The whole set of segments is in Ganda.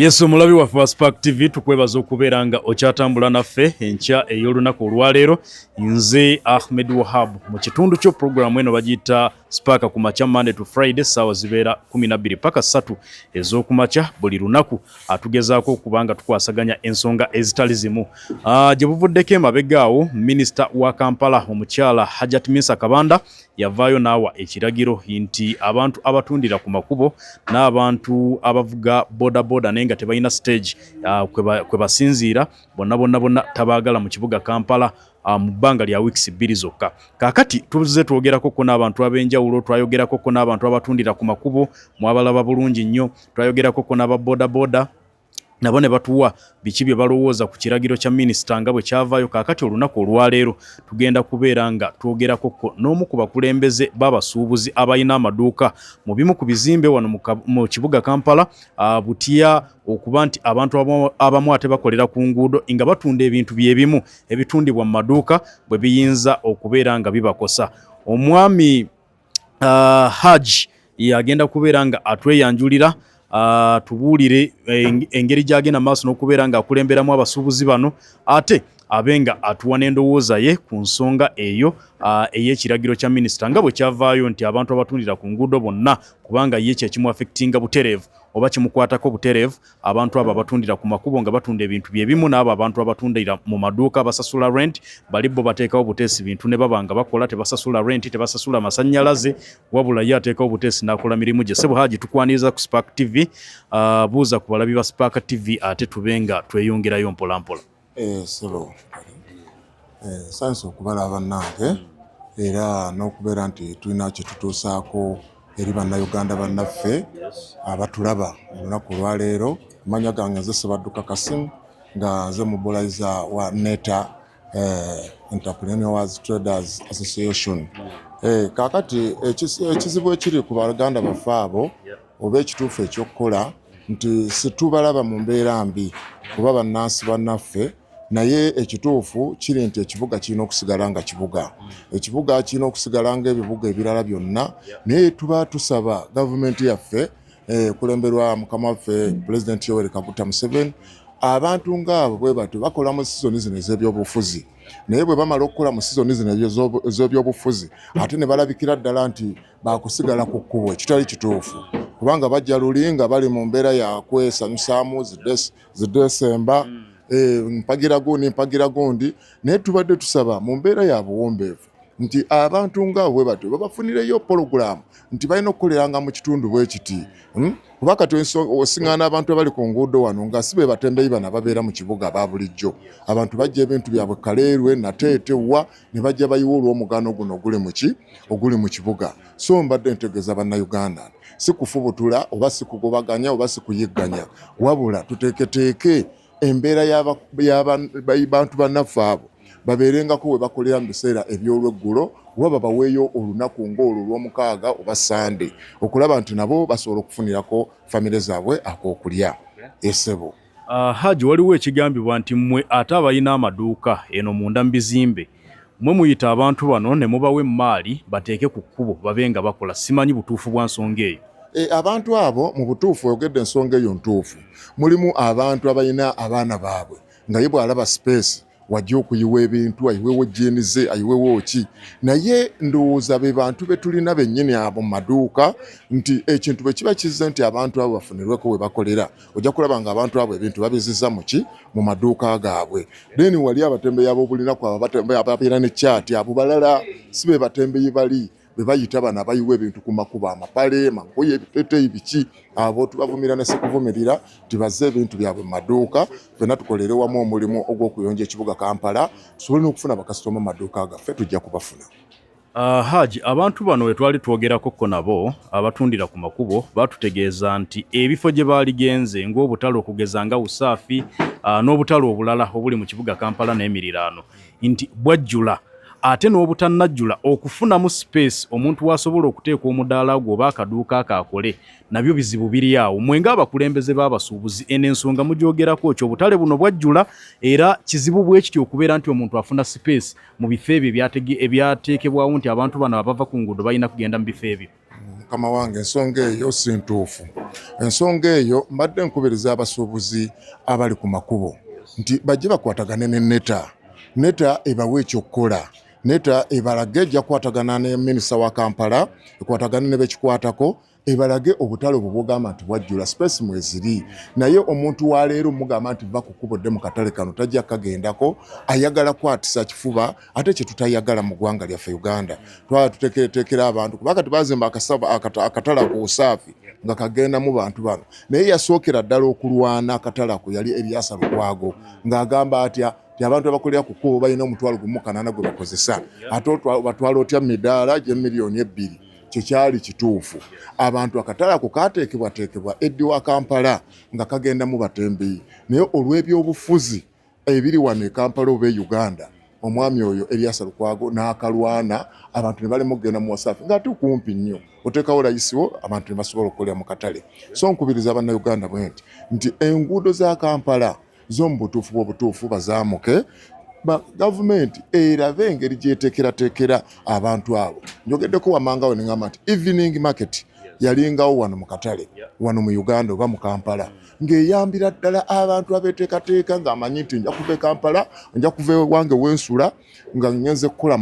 Yesu mulabi waffe wa Spark TV tukwebaza okubeera nga okyatambula naffe enkya ey'olunaku olwaleero. Nze Ahmed Wahab mu kitundu kyo programu eno bagiyita Spark ku makya Monday to Friday ssaawa zibeera 12 paka 3 ez'okumakya buli lunaku atugezaako okubanga tukwasaganya ensonga ezitali zimu. Gye buvuddeko emabega awo minisita wa Kampala omukyala Hajat Misa Kabanda yavaayo n'awa ekiragiro nti abantu abatundira ku makubo n'abantu abavuga boda nenga tebalina stage kwe basinziira bonna tabaagala mu kibuga Kampala mu bbanga lya weeks 2 zokka. Kaakati tuze twogerako ko n'abantu ab'enjawulo, twayogerako ko n'abantu abatundira ku makubo mwabalaba bulungi nnyo, twayogerako ko n'aba boda nabo ne batuwa biki bye balowooza ku kiragiro kya minisita nga bwe kyavaayo. Kaakati olunaku olwaleero tugenda kubeera nga twogerako ko n'omu ku bakulembeze b'abasuubuzi abalina amaduuka mu bimu ku bizimbe wano mu kibuga Kampala butya okuba nti abantu abamu ate bakolera ku nguudo nga batunda ebintu byebimu ebitundibwa mu maduuka bwe biyinza okubeera nga bibakosa. Omwami Haji yagenda kubeera nga atweyanjulira tubuulire engeri gy'agenda maaso n'okubeera nga akulemberamu abasuubuzi bano ate abenga atuwa n'endowooza ye ku nsonga eyo ey'ekiragiro kya minisita nga bwe kyavaayo nti abantu abatundira ku nguudo bonna kubanga ye kyekimu affectinga butereevu oba kimukwatako butereevu abantu abo abatundira ku makubo nga batunda ebintu byebimu n'abo abantu abatundira mu maduuka basasula rent bali bo bateekawo buteesi bintu ne baba nga bakola tebasasula rent tebasasula masannyalaze wabula ye ateekawo buteesi n'akola mirimu gye. Ssebo Haji tukwaniriza ku Spark TV buuza ku balabi ba Spark TV ate tubenga tweyongerayo mpolampola. Sebo sanso okubalaba bannange era n'okubeera nti tulina kye tutuusaako eri bannayuganda bannaffe abatulaba olunaku olwaleero. Amanya gange nze Sebadduka Kasimu nga nze mubulayiza wa NETA Entrepreneurs Traders Association. Kaakati ekizibu ekiri ku baganda baffe abo oba ekituufu ekyokukola nti situbalaba mu mbeera mbi kuba bannansi bannaffe, naye ekituufu kiri nti ekibuga kirina okusigala nga kibuga. Ekibuga kirina okusigala ng'ebibuga ebirala byonna, naye tuba tusaba gavumenti yaffe kulemberwa mukama waffe Pulezidenti Yoweri Kaguta Museveni, abantu ng'abo bwe batyo bakola mu sizoni zino ez'ebyobufuzi, naye bwe bamala okukola mu sizoni zino ez'ebyobufuzi ate ne balabikira ddala nti bakusigala ku kkubo ekitali kituufu, kubanga bajja luli nga bali mu mbeera ya kwesanyusaamu zidesemba mpagira gundi, naye tubadde tusaba mu mbeera ya buwombeevu nti abantu nga bwe batyo babafunireyo pologulaamu nti balina okukoleranga mu kitundu bwe kiti. Kuba kati osiŋŋaana abantu abali ku nguudo wano nga si be batembeeyi bano ababeera mu kibuga aba bulijjo. Abantu bajja ebintu byabwe kaleerwe nateete wa ne bajja bayiwa olw'omugaano guno oguli mu kibuga. So mbadde ntegeeza bannayuganda si kufubutula oba si kugobaganya oba si kuyigganya, wabula tuteeketeeke embeera y'abantu bannaffe abo babeerengako we bakolera mu biseera eby'olweggulo oba babaweeyo olunaku ng'olwo olw'omukaaga oba Sande okulaba nti nabo basobola okufunirako famire zaabwe ak'okulya. Esebo Haji, waliwo ekigambibwa nti mmwe ate abalina amaduuka eno munda mu bizimbe mmwe muyita abantu bano ne mubawa emmaali bateeke ku kkubo babe nga bakola. Simanyi butuufu bwa nsonga eyo. Abantu abo mu butuufu oyogedde ensonga eyo ntuufu. Mulimu abantu abalina abaana baabwe nga ye bw'alaba space wajja okuyiwa ebintu, ayiwewo jenize, ayiwewo ki, naye ndowooza be bantu be tulina bennyini abo mu maduuka nti ekintu bwe kiba kizze nti abantu abo bafunirweko we bakolera, ojja kulaba nga abantu abo ebintu babizizza mu maduuka gaabwe. Then wali abatembeeyi ab'obulinaku ababeera ne kyati abo balala si be batembeeyi bali be bayita bano abayiwa ebintu ku makubo, amapale, mangoye, ebiteeteeyi biki, abo tubavumira ne sikuvumirira tibaze ebintu byabwe mu maduuka. Ffenna tukolere wamu omulimu ogw'okuyonja ekibuga Kampala tusobole n'okufuna bakasitoma mu maduuka gaffe tujja kubafuna. Haji, abantu bano we twali twogerako ko nabo abatundira ku makubo batutegeeza nti ebifo gye baaligenze ng'obutale okugeza nga Usaafi n'obutale obulala obuli mu kibuga Kampala n'emiriraano nti bwajjula ate n'obutannajjula okufunamu space omuntu wasobola okuteeka omudaala gwe oba akaduuka akakole nabyo bizibu biri awo. Mwe ng'abakulembeze b'abasuubuzi eno ensonga mugyogerako ki? Obutale buno bwajjula era kizibu bwe kityo okubeera nti omuntu afuna space mu bifo ebyo ebyateekebwawo nti abantu bano abava ku nguudo balina kugenda mu bifo ebyo. mukama wange ensonga eyo si ntuufu. Ensonga eyo mbadde nkubiriza abasuubuzi abali ku makubo nti bajje bakwatagane ne NETA. NETA ebawe ekyokukola. NETA ebalage ejja kukwatagana ne minisita wa Kampala, ekwatagane ne bekikwatako, ebalage obutale obugamba nti bwajjula space mweziri. Naye omuntu wa leero mugamba nti va kukubodde mu katale kano tajja kagendako, ayagala kwatisa kifuba ate kye tutayagala mu ggwanga lyaffe Uganda. Twala tuteekera abantu kubanga tebazimba akatala ku Usaafi nga kagenda mu bantu bano. Naye yasookera ddala okulwana akatala ku yali Erias Lukwago ng'agamba atya abantu abakolera ku kkubo balina omutwalo gumu kanaana gwe bakozesa ate batwala otya midaala gy'emiliyoni 2. Kye kyali kituufu. Abantu akatala ako kaateekebwateekebwa eddi wa Kampala nga kagenda mu batembeeyi. Naye olw'ebyobufuzi ebiri wano e Kampala oba e Uganda, omwami oyo Erias Lukwago n'akalwana, abantu ne balema okugenda mu Wasaafi ng'ate kumpi nnyo. Oteekawo layisiwo abantu ne basobola okukolera mu katale. So nkubiriza bannayuganda bwe nti enguudo za Kampala z'omu butuufu bw'obutuufu bazaamuke, gavumenti erabe engeri gyeteekerateekera abantu abo. Njogeddeko wamangawo ne ngamba nti evening market yalingawo wano mu katale wano mu Uganda oba mu Kampala ng'eyambira ddala abantu abeeteekateeka ng'amanyi nti nja kuva e Kampala, nja kuva ewange wensula nga ngenze kukola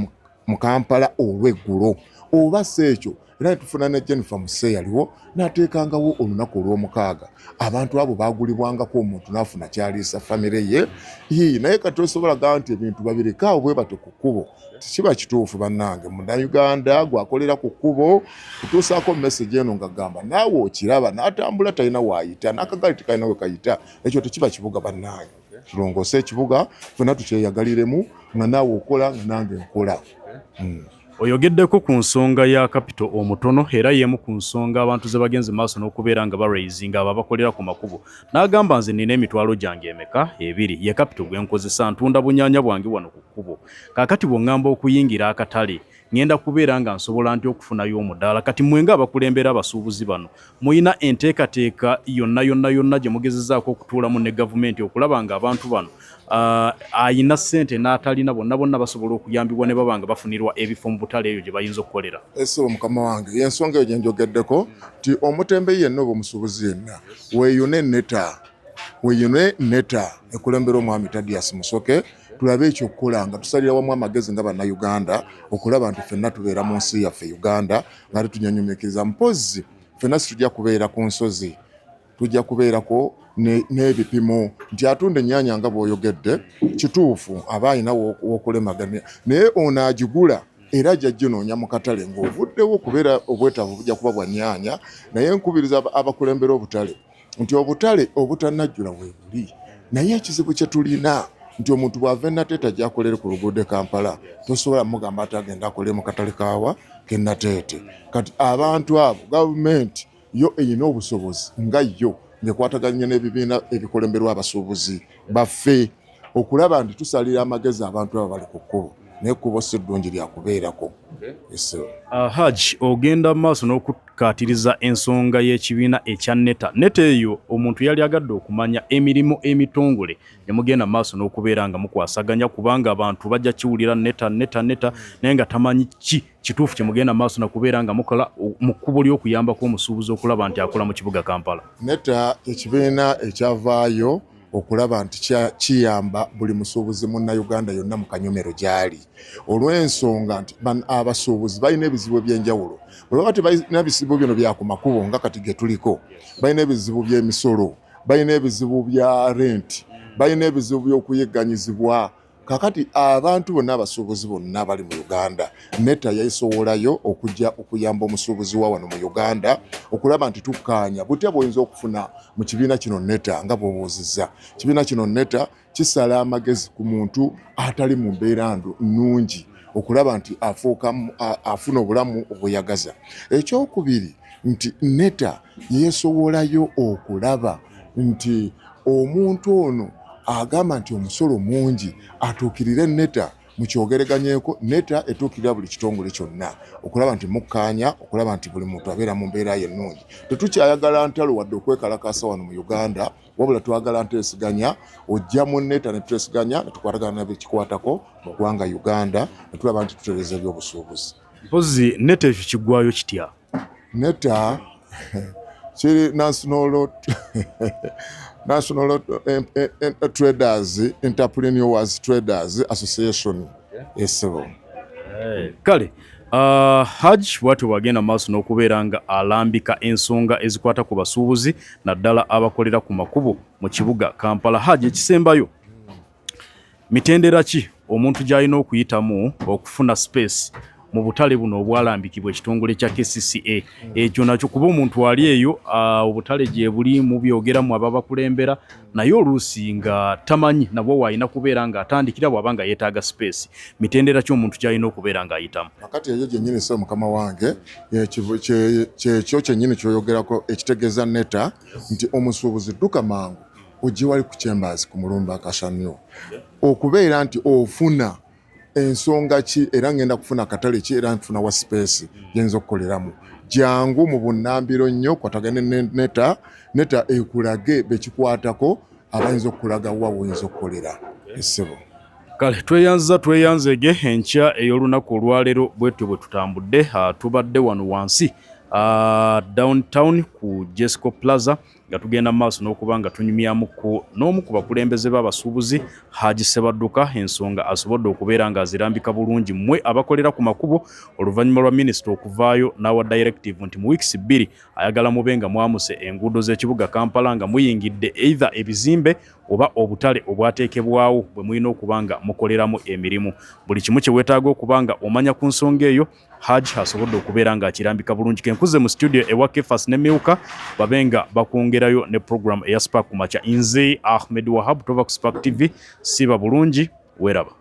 mu Kampala olw'eggulo oba si ekyo. Era tufuna ne Jennifer Musse yaliwo n'ateekangawo olunaku olw'omukaaga. Abantu abo baagulibwangako omuntu n'afuna kyaliisa famire ye. Naye kati osobola gamba nti ebintu babireka bwe bato ku kkubo. Kiba kituufu bannange. Munnayuganda gwakolera ku kkubo kutuusaako message eno nga gamba naawe okiraba n'atambula talina waayita n'akagali tekalina we kayita. Ekyo tekiba kibuga bannange. Tulongoose ekibuga ffenna tukyeyagaliremu nga naawe okola nga nange nkola. Oyogeddeko ku nsonga ya kapito omutono era yemu ku nsonga abantu ze bagenze maaso n'okubeera nga baraisinga abo abakolera ku makubo. N'agamba nze nina emitwalo gyange emeka 2 ye kapito gwe nkozesa ntunda bunyanya bwange wano ku kkubo. Kaakati bw'oŋŋamba okuyingira akatale ngenda kubeera nga nsobola nti okufunayo omudaala. Kati mwenga abakulembera abasuubuzi bano muyina enteekateeka yonna gye mugezezaako okutuulamu ne gavumenti okulaba nga abantu bano ayina ssente n'atalina bonna basobola okuyambibwa ne baba nga bafunirwa ebifo mu butale eyo gye bayinza okukolera. Ese mukama wange y'ensonga eyo gye njogeddeko nti omutembeeyi yenna oba omusuubuzi yenna weeyune NETA ekulembera omwami Thaddeus Musoke tulabe ekyokukola nga tusalira wamu amagezi nga bannayuganda okulaba nti ffenna tubeera mu nsi yaffe Uganda nga tetunyanyumikiriza mpozzi ffenna situjja kubeera ku nsozi, tujja kubeerako n'ebipimo nti atunda ennyaanya nga bw'oyogedde kituufu aba ayina w'okulemaganya naye ono agigula era gy'aginoonya mu katale ng'ovuddewo okubeera obwetaavu bujja kuba bwa nnyaanya. Naye nkubiriza abakulembera obutale nti obutale obutannajjula we buli, naye ekizibu kye tulina nti omuntu bw'ava Nateete ajja akolere ku luguudo e Kampala tosobola mugamba ati agenda akolere mu katale kaawa ke Nateete. Kati abantu abo gavumenti yo eyina obusobozi nga yo ng'ekwataganya n'ebibiina ebikulemberwa abasuubuzi baffe okulaba nti tusalira amagezi abantu abo bali ku kkubo naye ekkubo si ddungi lyakubeerako. Haji ogenda maaso n'okukaatiriza ensonga y'ekibiina ekya NETA. NETA eyo omuntu yali agadde okumanya emirimu emitongole emugenda maaso n'okubeera nga mukwasaganya kubanga abantu bajja kiwulira NETA naye nga tamanyi kituufu kye mugenda maaso n'okubeera nga mukola mu kkubo ly'okuyambako omusuubuzi okulaba nti akola mu kibuga Kampala. NETA ekibiina ekyavaayo okulaba nti kiyamba buli musuubuzi munnayuganda yonna mu kanyomero gy'ali olw'ensonga nti abasuubuzi balina ebizibu eby'enjawulo. Bwe baba tebalina bizibu bino bya ku makubo nga kati ge tuliko, balina ebizibu by'emisolo, balina ebizibu bya renti, balina ebizibu by'okuyigganyizibwa. Kakati abantu bonna abasuubuzi bonna bali mu Uganda, NETA yayisowolayo okujja okuyamba omusuubuzi wa wano mu Uganda okulaba nti tukkaanya butya bw'oyinza okufuna mu kibiina kino NETA nga bw'obuuzizza. Kibiina kino NETA kisala amagezi ku muntu atali mu mbeera nnungi okulaba nti afuna obulamu obweyagaza. Ekyokubiri nti NETA yeesowolayo okulaba nti omuntu ono agamba nti omusolo mungi atuukirire NETA mu kyogereganyeko. NETA etuukirira buli kitongole kyonna okulaba nti mukkaanya okulaba nti buli muntu abeera mu mbeera ye ennungi. Tetukyayagala ntalo wadde okwekalakaasa wano mu Uganda wabula twagala nteesiganya ojja mu NETA ne tuteesiganya ne tukwatagana n'ebikikwatako mu ggwanga Uganda ne tulaba nti tutereeza ebyobusuubuzi. Mpozi NETA ekyo kiggwayo kitya? neta kiri National Traders Entrepreneurs Traders Association esebo. Kale Hajj watu wagenda maaso n'okubeera nga alambika ensonga ezikwata ku basuubuzi naddala abakolera ku makubo mu kibuga Kampala. Hajj, ekisembayo mitendera ki omuntu gy'alina okuyitamu okufuna space mu butale buno obwalambikibwa ekitongole kya KCCA? Ekyo nakyo kuba omuntu ali eyo obutale gye buli mu byogeramu ababakulembera naye oluusi nga tamanyi nabwo waalina kubeera nga atandikira bw'aba nga yeetaaga space. Mitendera ki omuntu gy'alina okubeera ng'ayitamu? Akati eyo gyennyini so mukama wange kyekyo kyennyini kyoyogerako ekitegeeza neta nti omusuubuzi dduka mangu ojje wali ku Chambers ku mulumba akasamyo okubeera nti ofuna ensonga ki era ngenda kufuna katale ki era nfuna wa space yenza okukoleramu jangu mu bunnambiro nnyo kwatagane neta ekulage bekikwatako abayinza okulaga wa woyinza okukolera essebo. Kale tweyanzege enkya ey'olunaku olwaleero bwetyo bwe tutambudde tubadde wano wansi downtown ku Jesco Plaza nga tugenda maaso n'okuba nga tunyumyamuko n'omu ku bakulembeze b'abasuubuzi Haji Sebadduka ensonga asobodde okubeera nga azirambika bulungi mmwe abakolera ku makubo oluvannyuma lwa minisita okuvaayo n'awa directive nti mu weeks 2 ayagala mube nga mwamuse enguudo z'ekibuga Kampala nga muyingidde either ebizimbe oba obutale obwateekebwawo bwe mulina okuba nga mukoleramu emirimu. Buli kimu kye weetaaga okuba nga omanya ku nsonga eyo Haji asobodde okubeera nga akirambika bulungi. Kenkuze mu studio ewa Kefas ne Milka babenga bakongerayo ne program eya Spark ku makya. Nze Ahmed Wahab tova ku Spark TV siba bulungi weraba.